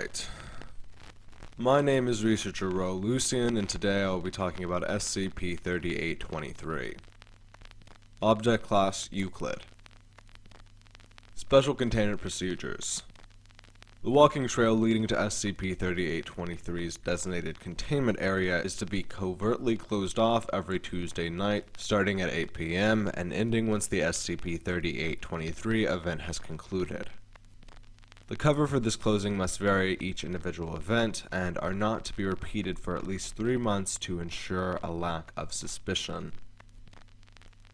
Alright. My name is researcher Rowe Lucian, and today I will be talking about SCP-3823. Object Class Euclid. Special Containment Procedures. The walking trail leading to SCP-3823's designated containment area is to be covertly closed off every Tuesday night, starting at 8 p.m. and ending once the SCP-3823 event has concluded. The cover for this closing must vary each individual event, and are not to be repeated for at least 3 months to ensure a lack of suspicion.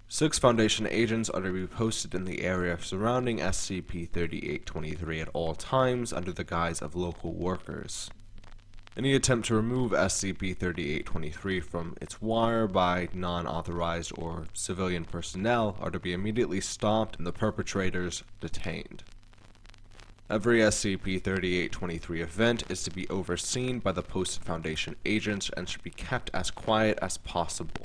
6 Foundation agents are to be posted in the area surrounding SCP-3823 at all times under the guise of local workers. Any attempt to remove SCP-3823 from its wire by non-authorized or civilian personnel are to be immediately stopped and the perpetrators detained. Every SCP-3823 event is to be overseen by the posted Foundation agents and should be kept as quiet as possible.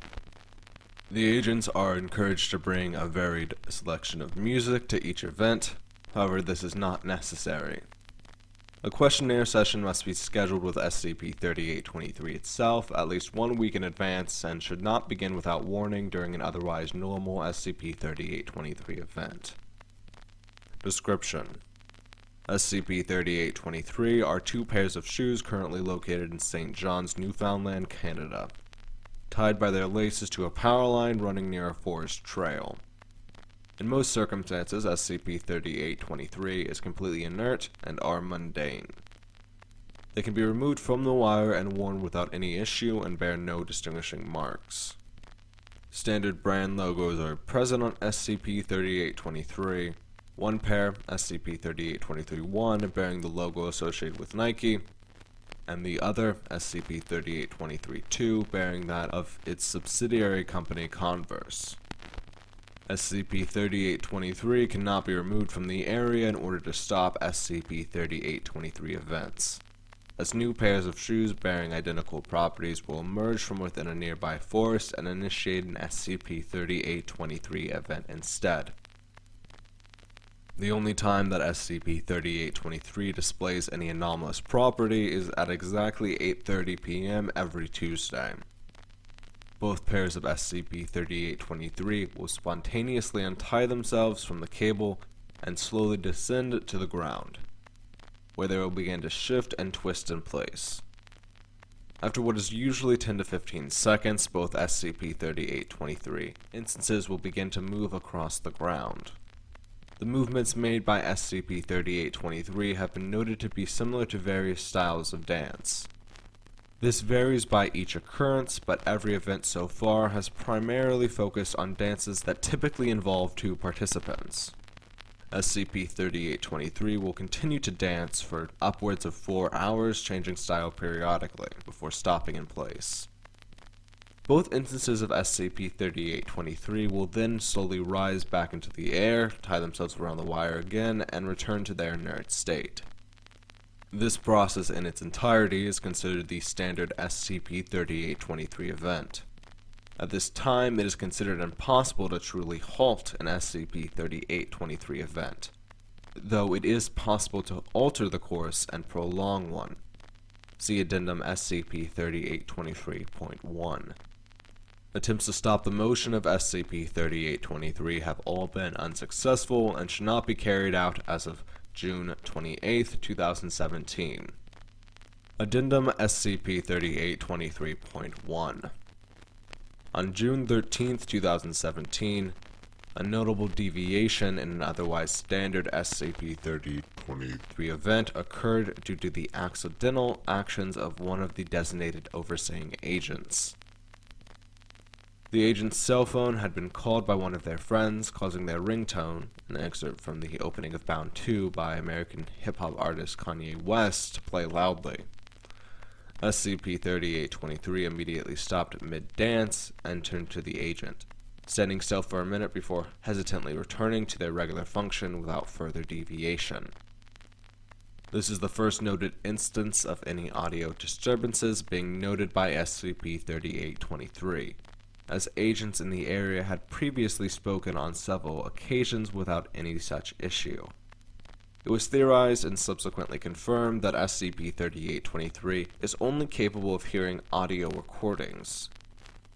The agents are encouraged to bring a varied selection of music to each event, however this is not necessary. A questionnaire session must be scheduled with SCP-3823 itself at least 1 week in advance and should not begin without warning during an otherwise normal SCP-3823 event. Description: SCP-3823 are 2 pairs of shoes currently located in St. John's, Newfoundland, Canada, tied by their laces to a power line running near a forest trail. In most circumstances, SCP-3823 is completely inert and are mundane. They can be removed from the wire and worn without any issue and bear no distinguishing marks. Standard brand logos are present on SCP-3823. 1 pair, SCP-3823-1, bearing the logo associated with Nike, and the other, SCP-3823-2, bearing that of its subsidiary company Converse. SCP-3823 cannot be removed from the area in order to stop SCP-3823 events, as new pairs of shoes bearing identical properties will emerge from within a nearby forest and initiate an SCP-3823 event instead. The only time that SCP-3823 displays any anomalous property is at exactly 8:30 p.m. every Tuesday. Both pairs of SCP-3823 will spontaneously untie themselves from the cable and slowly descend to the ground, where they will begin to shift and twist in place. After what is usually 10 to 15 seconds, both SCP-3823 instances will begin to move across the ground. The movements made by SCP-3823 have been noted to be similar to various styles of dance. This varies by each occurrence, but every event so far has primarily focused on dances that typically involve 2 participants. SCP-3823 will continue to dance for upwards of 4 hours, changing style periodically, before stopping in place. Both instances of SCP-3823 will then slowly rise back into the air, tie themselves around the wire again, and return to their inert state. This process in its entirety is considered the standard SCP-3823 event. At this time, it is considered impossible to truly halt an SCP-3823 event, though it is possible to alter the course and prolong one. See Addendum SCP-3823.1. Attempts to stop the motion of SCP-3823 have all been unsuccessful and should not be carried out as of June 28, 2017. Addendum SCP-3823.1. On June 13, 2017, a notable deviation in an otherwise standard SCP-3823 event occurred due to the accidental actions of one of the designated overseeing agents. The agent's cell phone had been called by one of their friends, causing their ringtone, an excerpt from the opening of Bound 2 by American hip-hop artist Kanye West, to play loudly. SCP-3823 immediately stopped mid-dance and turned to the agent, standing still for a minute before hesitantly returning to their regular function without further deviation. This is the first noted instance of any audio disturbances being noted by SCP-3823. As agents in the area had previously spoken on several occasions without any such issue. It was theorized and subsequently confirmed that SCP-3823 is only capable of hearing audio recordings.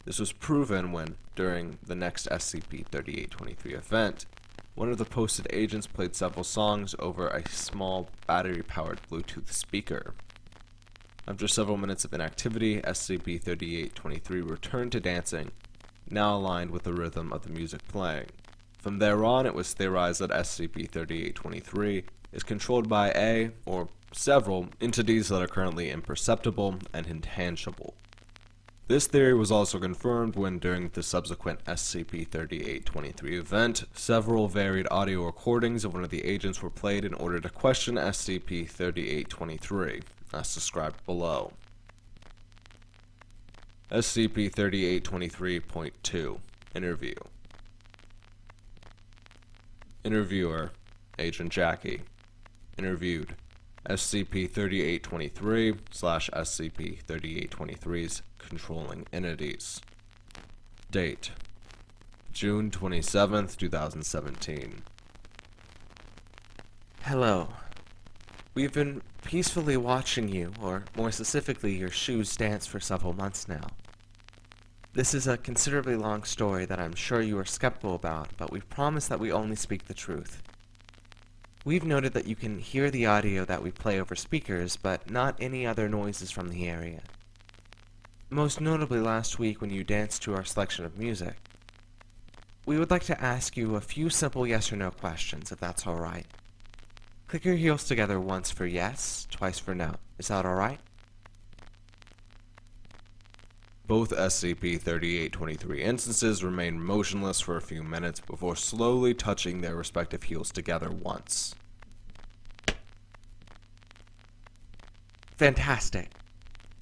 This was proven when, during the next SCP-3823 event, one of the posted agents played several songs over a small battery-powered Bluetooth speaker. After several minutes of inactivity, SCP-3823 returned to dancing, now aligned with the rhythm of the music playing. From there on, it was theorized that SCP-3823 is controlled by a, or several, entities that are currently imperceptible and intangible. This theory was also confirmed when, during the subsequent SCP-3823 event, several varied audio recordings of one of the agents were played in order to question SCP-3823, as described below. SCP-3823.2 Interview. Interviewer, Agent Jackie. Interviewed, SCP-3823/SCP-3823's controlling entities. Date: June 27th, 2017. Hello. We've been peacefully watching you, or more specifically your shoes, dance for several months now. This is a considerably long story that I'm sure you are skeptical about, but we've promised that we only speak the truth. We've noted that you can hear the audio that we play over speakers, but not any other noises from the area. Most notably last week when you danced to our selection of music. We would like to ask you a few simple yes or no questions, if that's alright. Click your heels together once for yes, twice for no. Is that alright? Both SCP-3823 instances remain motionless for a few minutes before slowly touching their respective heels together once. Fantastic.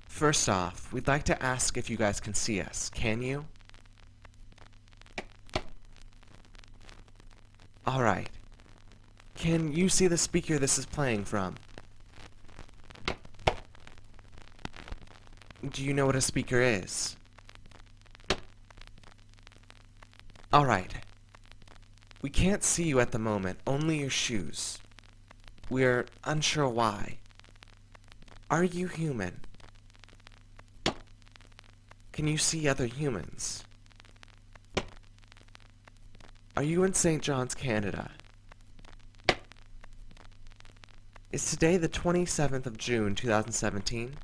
First off, we'd like to ask if you guys can see us. Can you? Alright. Can you see the speaker this is playing from? Do you know what a speaker is? Alright. We can't see you at the moment, only your shoes. We're unsure why. Are you human? Can you see other humans? Are you in St. John's, Canada? Is today the 27th of June, 2017?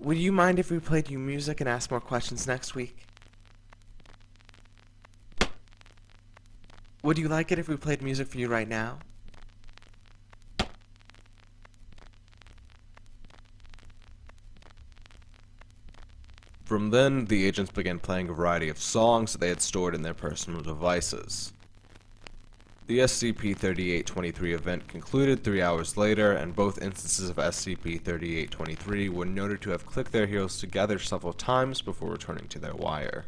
Would you mind if we played you music and asked more questions next week? Would you like it if we played music for you right now? From then, the agents began playing a variety of songs that they had stored in their personal devices. The SCP-3823 event concluded 3 hours later, and both instances of SCP-3823 were noted to have clicked their heels together several times before returning to their wire.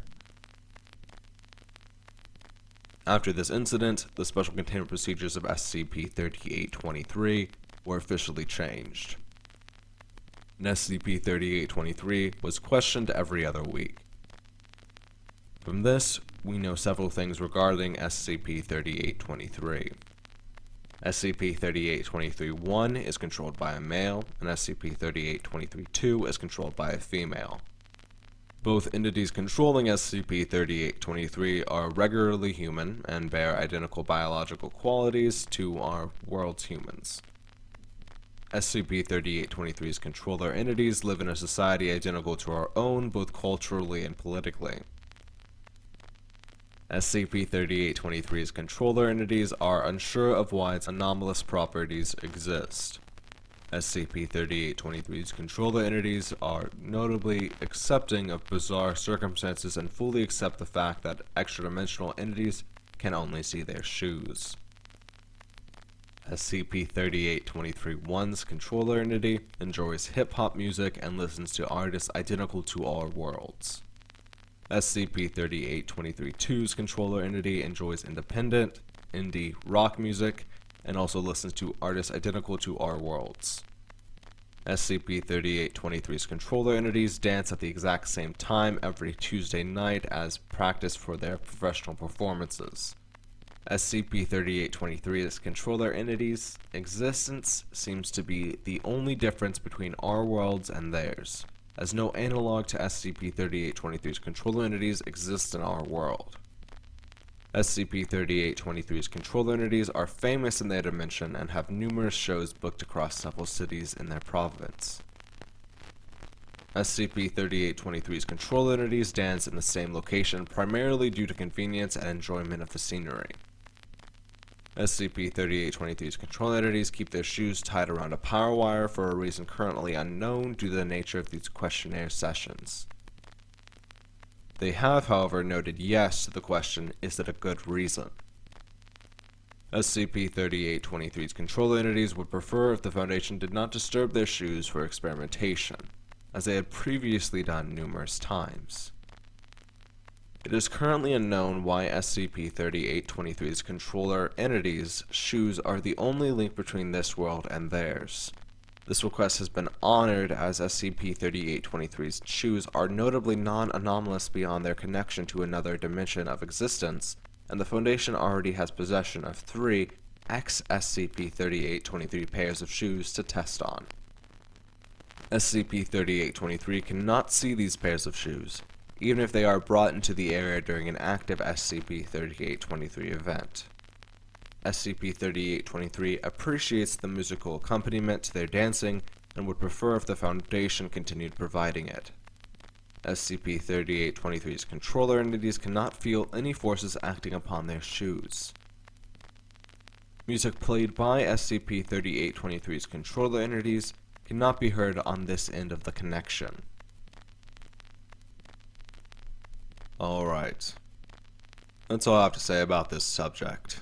After this incident, the special containment procedures of SCP-3823 were officially changed. And SCP-3823 was questioned every other week. From this, we know several things regarding SCP-3823. SCP-3823-1 is controlled by a male, and SCP-3823-2 is controlled by a female. Both entities controlling SCP-3823 are regularly human and bear identical biological qualities to our world's humans. SCP-3823's controller entities live in a society identical to our own, both culturally and politically. SCP-3823's controller entities are unsure of why its anomalous properties exist. SCP-3823's controller entities are notably accepting of bizarre circumstances and fully accept the fact that extra-dimensional entities can only see their shoes. SCP-3823-1's controller entity enjoys hip-hop music and listens to artists identical to our worlds. SCP-3823-2's controller entity enjoys independent, indie rock music, and also listens to artists identical to our worlds. SCP-3823's controller entities dance at the exact same time every Tuesday night as practice for their professional performances. SCP-3823's controller entity's existence seems to be the only difference between our worlds and theirs, as no analog to SCP-3823's controller entities exists in our world. SCP-3823's controller entities are famous in their dimension and have numerous shows booked across several cities in their province. SCP-3823's controller entities dance in the same location primarily due to convenience and enjoyment of the scenery. SCP-3823's control entities keep their shoes tied around a power wire for a reason currently unknown due to the nature of these questionnaire sessions. They have, however, noted yes to the question, is it a good reason? SCP-3823's control entities would prefer if the Foundation did not disturb their shoes for experimentation, as they had previously done numerous times. It is currently unknown why SCP-3823's controller entities' shoes are the only link between this world and theirs. This request has been honored as SCP-3823's shoes are notably non-anomalous beyond their connection to another dimension of existence, and the Foundation already has possession of 3 ex-SCP-3823 pairs of shoes to test on. SCP-3823 cannot see these pairs of shoes, even if they are brought into the area during an active SCP-3823 event. SCP-3823 appreciates the musical accompaniment to their dancing and would prefer if the Foundation continued providing it. SCP-3823's controller entities cannot feel any forces acting upon their shoes. Music played by SCP-3823's controller entities cannot be heard on this end of the connection. Alright. That's all I have to say about this subject.